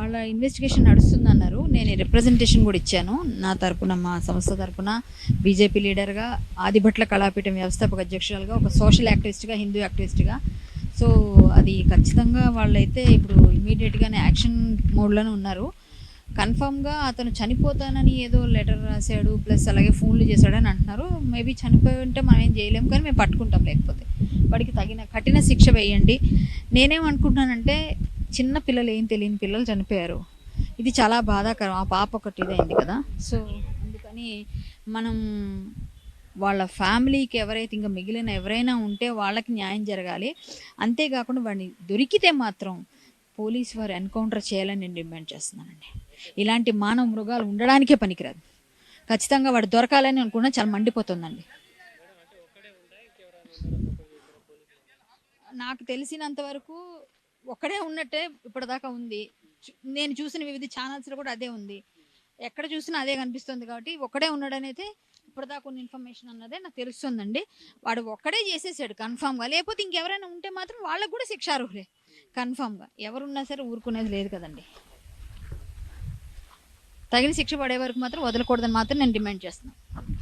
వాళ్ళ ఇన్వెస్టిగేషన్ నడుస్తుందన్నారు. నేను రిప్రజెంటేషన్ కూడా ఇచ్చాను. నా తరపున, మా సంస్థ తరపున బీజేపీ లీడర్గా, ఆదిభట్ల కళాపీఠం వ్యవస్థాపక అధ్యక్షురాలుగా, ఒక సోషల్ యాక్టివిస్ట్గా, హిందూ యాక్టివిస్ట్గా. సో అది ఖచ్చితంగా వాళ్ళైతే ఇప్పుడు ఇమీడియట్గానే యాక్షన్ మోడ్లోనే ఉన్నారు. కన్ఫామ్గా అతను చనిపోతానని ఏదో లెటర్ రాశాడు, ప్లస్ అలాగే ఫోన్లు చేశాడని అంటున్నారు. మేబీ చనిపోయి ఉంటే మనం ఏం చేయలేము, కానీ మేము పట్టుకుంటాం. లేకపోతే వాడికి తగిన కఠిన శిక్ష వేయండి. నేనేమనుకుంటున్నానంటే, చిన్న పిల్లలు, ఏం తెలియని పిల్లలు చనిపోయారు. ఇది చాలా బాధాకరం. ఆ పాప ఒకటి ఇదైంది కదా. సో అందుకని మనం వాళ్ళ ఫ్యామిలీకి ఎవరైతే ఇంకా మిగిలిన ఎవరైనా ఉంటే వాళ్ళకి న్యాయం జరగాలి. అంతేకాకుండా వాడిని దొరికితే మాత్రం పోలీసు వారు ఎన్కౌంటర్ చేయాలని నేను డిమాండ్ చేస్తున్నానండి. ఇలాంటి మానవ మృగాలు ఉండడానికే పనికిరాదు. ఖచ్చితంగా వాడు దొరకాలని అనుకున్నా చాలా మండిపోతుందండి. నాకు తెలిసినంత వరకు ఒక్కడే ఉన్నట్టే ఇప్పటిదాకా ఉంది. నేను చూసిన వివిధ ఛానల్స్లో కూడా అదే ఉంది. ఎక్కడ చూసినా అదే కనిపిస్తుంది. కాబట్టి ఒక్కడే ఉన్నాడని అయితే ఇప్పటిదాకా ఉన్న ఇన్ఫర్మేషన్ అన్నదే నాకు తెలుస్తుందండి. వాడు ఒక్కడే చేసేసాడు కన్ఫామ్గా. లేకపోతే ఇంకెవరైనా ఉంటే మాత్రం వాళ్ళకు కూడా శిక్షార్హులే కన్ఫామ్గా. ఎవరున్నా సరే ఊరుకునేది లేదు కదండి. తగిన శిక్ష పడే వరకు మాత్రం వదలకూడదని మాత్రం నేను డిమాండ్ చేస్తున్నాను.